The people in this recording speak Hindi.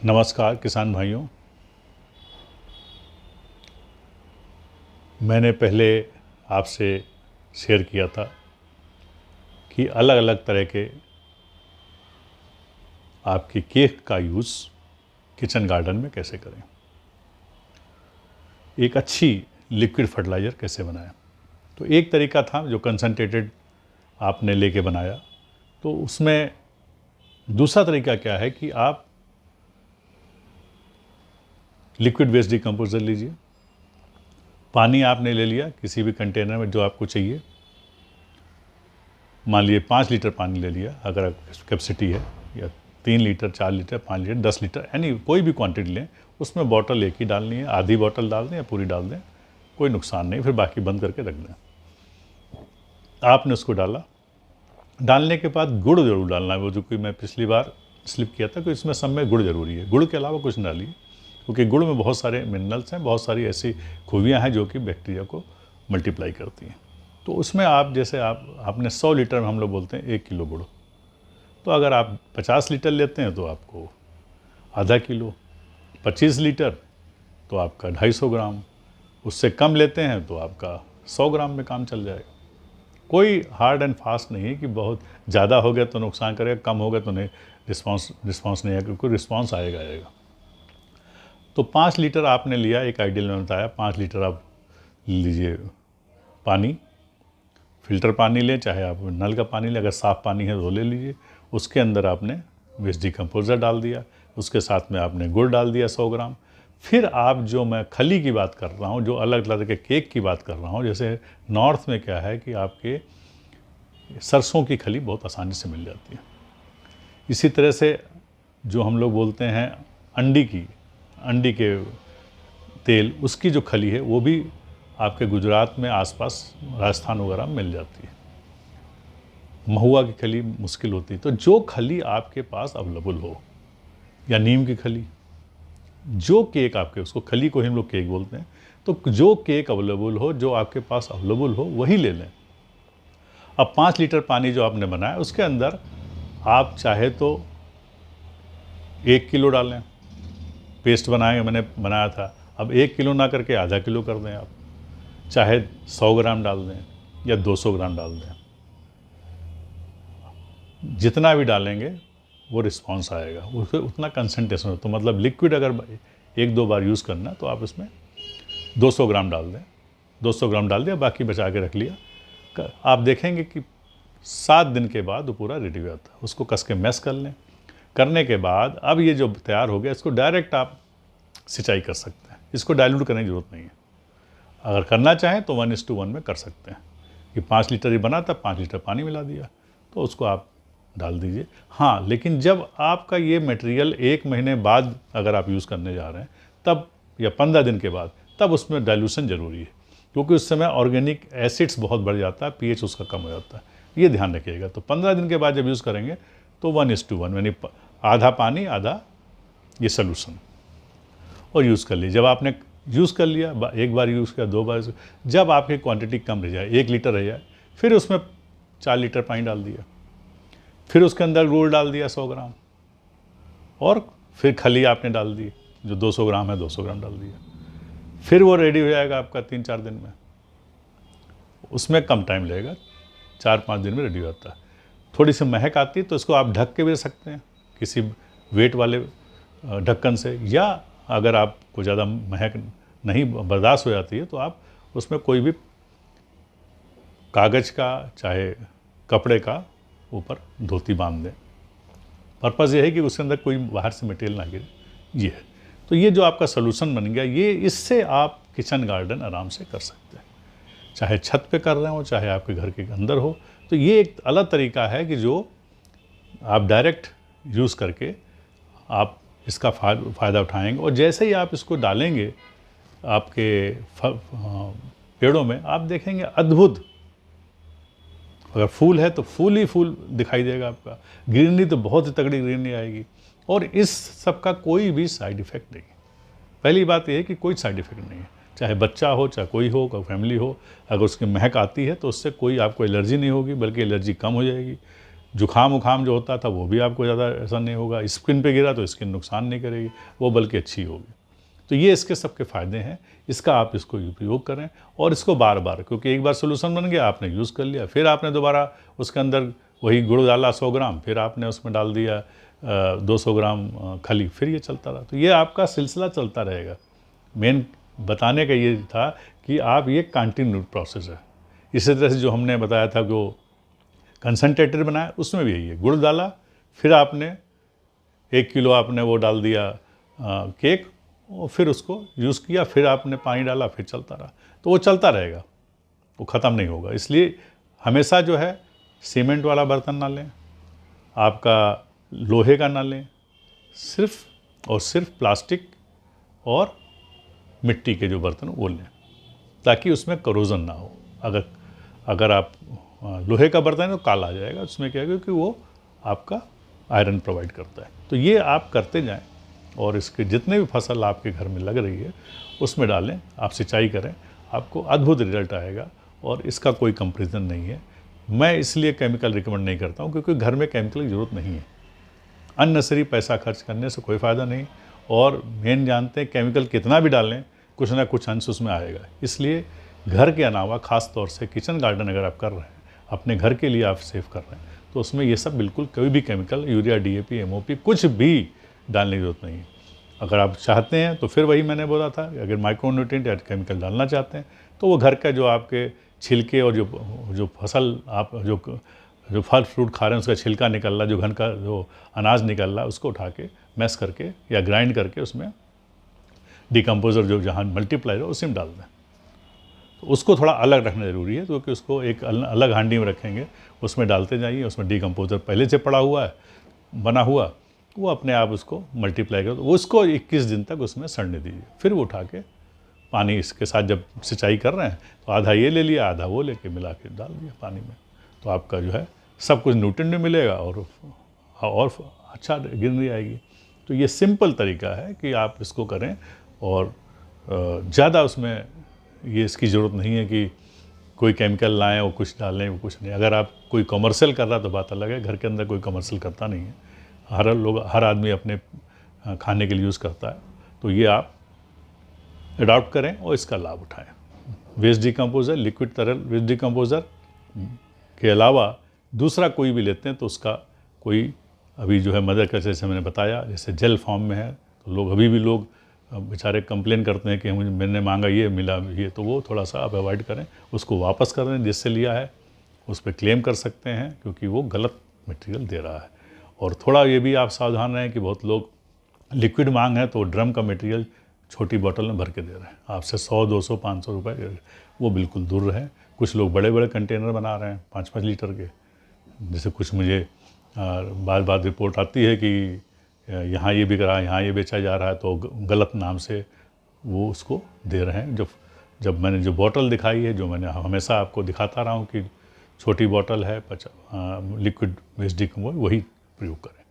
नमस्कार किसान भाइयों। मैंने पहले आपसे शेयर किया था कि अलग अलग तरह के आपकी केक का यूज़ किचन गार्डन में कैसे करें, एक अच्छी लिक्विड फर्टिलाइज़र कैसे बनाएं। तो एक तरीका था जो कंसंट्रेटेड आपने लेके बनाया। तो उसमें दूसरा तरीका क्या है कि आप लिक्विड वेस्ट डिकम्पोज़र लीजिए। पानी आपने ले लिया किसी भी कंटेनर में जो आपको चाहिए, मान लीजिए 5 लीटर पानी ले लिया अगर कैपेसिटी है, या 3 लीटर, 4 लीटर, 5 लीटर, 10 लीटर, यानी कोई भी क्वांटिटी लें। उसमें बॉटल एक ही डालनी है, आधी बॉटल डाल दें या पूरी डाल दें, कोई नुकसान नहीं, फिर बाकी बंद करके रख दें। आपने उसको डाला, डालने के बाद गुड़ जरूर डालना है। वो जो कि मैं पिछली बार स्लिप किया था कि इसमें सब में गुड़ जरूरी है, गुड़ के अलावा कुछ नहीं डालिए, क्योंकि गुड़ में बहुत सारे मिनरल्स हैं, बहुत सारी ऐसी खूबियाँ हैं जो कि बैक्टीरिया को मल्टीप्लाई करती हैं। तो उसमें आप जैसे आपने 100 लीटर में हम लोग बोलते हैं 1 किलो गुड़, तो अगर आप 50 लीटर लेते हैं तो आपको आधा किलो, 25 लीटर तो आपका 250 ग्राम, उससे कम लेते हैं तो आपका 100 ग्राम में काम चल जाएगा। कोई हार्ड एंड फास्ट नहीं है कि बहुत ज़्यादा हो गया तो नुकसान करेगा, कम हो गया तो नहीं, रिस्पॉन्स नहीं आएगा, क्योंकि रिस्पॉन्स आएगा। तो 5 लीटर आपने लिया, एक आइडियल में बताया, 5 लीटर आप लीजिए पानी, फिल्टर पानी लें, चाहे आप नल का पानी लें, अगर साफ़ पानी है तो ले लीजिए। उसके अंदर आपने वेस्ट डिकम्पोज़र डाल दिया, उसके साथ में आपने गुड़ डाल दिया 100 ग्राम। फिर आप जो मैं खली की बात कर रहा हूँ, जो अलग अलग के केक की बात कर रहा हूँ, जैसे नॉर्थ में क्या है कि आपके सरसों की खली बहुत आसानी से मिल जाती है। इसी तरह से जो हम लोग बोलते हैं अंडी के तेल, उसकी जो खली है वो भी आपके गुजरात में आसपास राजस्थान वगैरह में मिल जाती है। महुआ की खली मुश्किल होती है। तो जो खली आपके पास अवेलेबल हो, या नीम की खली, जो केक आपके, उसको खली को ही हम लोग केक बोलते हैं, तो जो केक अवेलेबल हो, जो आपके पास अवेलेबल हो वही ले लें। अब 5 लीटर पानी जो आपने बनाया उसके अंदर आप चाहे तो 1 किलो डालें, पेस्ट मैंने बनाया था। अब 1 किलो ना करके आधा किलो कर दें, आप चाहे 100 ग्राम डाल दें या 200 ग्राम डाल दें, जितना भी डालेंगे वो रिस्पॉन्स आएगा, उससे उतना कंसंट्रेशन हो। तो मतलब लिक्विड अगर 1-2 बार यूज़ करना तो आप इसमें 200 ग्राम डाल दें, 200 ग्राम डाल दिया, बाकी बचा के रख लिया। आप देखेंगे कि 7 दिन के बाद वो पूरा रेडी हो जाता है। उसको कस के मैश कर लें। करने के बाद अब ये जो तैयार हो गया, इसको डायरेक्ट आप सिंचाई कर सकते हैं, इसको डाइल्यूट करने की ज़रूरत नहीं है। अगर करना चाहें तो 1:1 में कर सकते हैं कि 5 लीटर ही बना था, 5 लीटर पानी मिला दिया, तो उसको आप डाल दीजिए। हाँ, लेकिन जब आपका ये मटेरियल 1 महीने बाद अगर आप यूज़ करने जा रहे हैं तब, या 15 दिन के बाद, तब उसमें डाइल्यूशन ज़रूरी है, क्योंकि उस समय ऑर्गेनिक एसिड्स बहुत बढ़ जाता है, पीएच उसका कम हो जाता है, ये ध्यान रखिएगा। तो 15 दिन के बाद जब यूज़ करेंगे तो 1:1, यानी आधा पानी आधा ये सोल्यूशन, और यूज़ कर लीजिए। जब आपने यूज़ कर लिया, एक बार यूज़ किया, 2 बार, जब आपकी क्वांटिटी कम रह जाए, 1 लीटर रह जाए, फिर उसमें 4 लीटर पानी डाल दिया, फिर उसके अंदर गुड़ डाल दिया 100 ग्राम, और फिर खली आपने डाल दी, जो 200 ग्राम है 200 ग्राम डाल दिया, फिर वो रेडी हो जाएगा आपका 3-4 दिन में। उसमें कम टाइम लगेगा, 4-5 दिन में रेडी हो जाता है। थोड़ी सी महक आती है तो इसको आप ढक के भी रख सकते हैं किसी वेट वाले ढक्कन से, या अगर आपको ज़्यादा महक नहीं बर्दाश्त हो जाती है तो आप उसमें कोई भी कागज़ का चाहे कपड़े का ऊपर धोती बांध दें। पर्पज़ ये है कि उसके अंदर कोई बाहर से मटेरियल ना गिरे, ये है। तो ये जो आपका सोल्यूशन बन गया, ये इससे आप किचन गार्डन आराम से कर सकते हैं, चाहे छत पे कर रहे हो, चाहे आपके घर के अंदर हो। तो ये एक अलग तरीका है कि जो आप डायरेक्ट यूज़ करके आप इसका फ़ायदा उठाएंगे, और जैसे ही आप इसको डालेंगे आपके पेड़ों में, आप देखेंगे अद्भुत, अगर फूल है तो फूल ही फूल दिखाई देगा आपका, ग्रीनरी तो बहुत ही तगड़ी ग्रीनरी आएगी, और इस सब का कोई भी साइड इफ़ेक्ट नहीं है। पहली बात यह है कि कोई साइड इफ़ेक्ट नहीं है, चाहे बच्चा हो, चाहे कोई हो, कोई फैमिली हो, अगर उसकी महक आती है तो उससे कोई आपको एलर्जी नहीं होगी, बल्कि एलर्जी कम हो जाएगी। जुखाम उखाम जो होता था वो भी आपको ज़्यादा ऐसा नहीं होगा, स्किन पे गिरा तो स्किन नुकसान नहीं करेगी, वो बल्कि अच्छी होगी। तो ये इसके सबके फ़ायदे हैं, इसका आप इसको उपयोग करें और इसको बार बार, क्योंकि एक बार सोल्यूशन बन गया, आपने यूज़ कर लिया, फिर आपने दोबारा उसके अंदर वही गुड़ डाला 100 ग्राम, फिर आपने उसमें डाल दिया 200 ग्राम खली, फिर ये चलता रहा। तो ये आपका सिलसिला चलता रहेगा। मेन बताने का ये था कि आप ये कंटिन्यू प्रोसेस है। इसी तरह से जो हमने बताया था जो कंसनट्रेटर बनाया, उसमें भी यही है, गुड़ डाला, फिर आपने 1 किलो आपने वो डाल दिया केक, और फिर उसको यूज़ किया, फिर आपने पानी डाला, फिर चलता रहा। तो वो चलता रहेगा, वो ख़त्म नहीं होगा। इसलिए हमेशा जो है सीमेंट वाला बर्तन ना लें, आपका लोहे का ना लें, सिर्फ और सिर्फ प्लास्टिक और मिट्टी के जो बर्तन वो लें, ताकि उसमें करोजन ना हो। अगर आप लोहे का बर्तन है तो काला आ जाएगा, उसमें क्या है, क्योंकि वो आपका आयरन प्रोवाइड करता है। तो ये आप करते जाएं और इसके जितने भी फसल आपके घर में लग रही है उसमें डालें, आप सिंचाई करें, आपको अद्भुत रिजल्ट आएगा और इसका कोई कंपैरिजन नहीं है। मैं इसलिए केमिकल रिकमेंड नहीं करता हूँ क्योंकि घर में केमिकल की ज़रूरत नहीं है। अननेसेसरी पैसा खर्च करने से कोई फ़ायदा नहीं, और मेन जानते हैं केमिकल कितना भी डालें कुछ ना कुछ अंश उसमें आएगा। इसलिए घर के अलावा ख़ास तौर से किचन गार्डन अगर आप कर रहे हैं, अपने घर के लिए आप सेव कर रहे हैं, तो उसमें ये सब बिल्कुल कोई भी केमिकल, यूरिया, DAP, MOP कुछ भी डालने की ज़रूरत नहीं है। अगर आप चाहते हैं तो फिर वही मैंने बोला था, अगर माइक्रोन्यूट्रिएंट या केमिकल डालना चाहते हैं तो वो घर का जो आपके छिलके और जो फसल आप जो फल फ्रूट खा रहे हैं उसका छिलका निकल रहा है, जो घर का जो अनाज निकल रहा है, उसको उठा के मैश करके या ग्राइंड करके उसमें डिकम्पोज़र जो जहाँ मल्टीप्लायर है उसी में डाल दें। तो उसको थोड़ा अलग रखना ज़रूरी है, क्योंकि उसको एक अलग हांडी में रखेंगे, उसमें डालते जाइए, उसमें डिकम्पोज़र पहले से पड़ा हुआ है, बना हुआ, वो अपने आप उसको मल्टीप्लाई कर, उसको 21 दिन तक उसमें सड़ने दीजिए। फिर वो उठा के पानी इसके साथ जब सिंचाई कर रहे हैं तो आधा ये ले लिया, आधा वो लेके मिला के डाल दिया पानी में, तो आपका जो है सब कुछ न्यूट्रिएंट भी मिलेगा और अच्छा गिनती आएगी। तो ये सिंपल तरीका है कि आप इसको करें, और ज़्यादा उसमें ये इसकी ज़रूरत नहीं है कि कोई केमिकल लाएं और कुछ डालें, वो कुछ नहीं। अगर आप कोई कमर्शियल कर रहा तो बात अलग है, घर के अंदर कोई कमर्शियल करता नहीं है, हर आदमी अपने खाने के लिए यूज़ करता है। तो ये आप अडॉप्ट करें और इसका लाभ उठाएं। वेस्ट डिकम्पोज़र, लिक्विड तरल वेस्ट डिकम्पोज़र के अलावा दूसरा कोई भी लेते हैं तो उसका कोई अभी जो है मदर का, जैसे मैंने बताया, जैसे जेल फॉर्म में है, तो लोग अभी भी लोग बेचारे कंप्लेन करते हैं कि मैंने मांगा ये मिला ये, तो वो थोड़ा सा आप अवॉइड करें, उसको वापस कर दें, जिससे लिया है उस पर क्लेम कर सकते हैं, क्योंकि वो गलत मटेरियल दे रहा है। और थोड़ा ये भी आप सावधान रहें कि बहुत लोग लिक्विड मांग है तो ड्रम का मटेरियल छोटी बोतल में भर के दे रहे हैं, आपसे 100, 200, 500 रुपये, वो बिल्कुल दूर रहें। कुछ लोग बड़े बड़े कंटेनर बना रहे हैं 5-5 लीटर के, जैसे कुछ मुझे बार बार रिपोर्ट आती है कि यहाँ ये बिक रहा है, यहाँ ये बेचा जा रहा है, तो गलत नाम से वो उसको दे रहे हैं। जब मैंने जो बोतल दिखाई है, जो मैंने हमेशा आपको दिखाता रहा हूँ कि छोटी बोतल है लिक्विड वेस्ट डिकम्पोज़र, वही प्रयोग करें।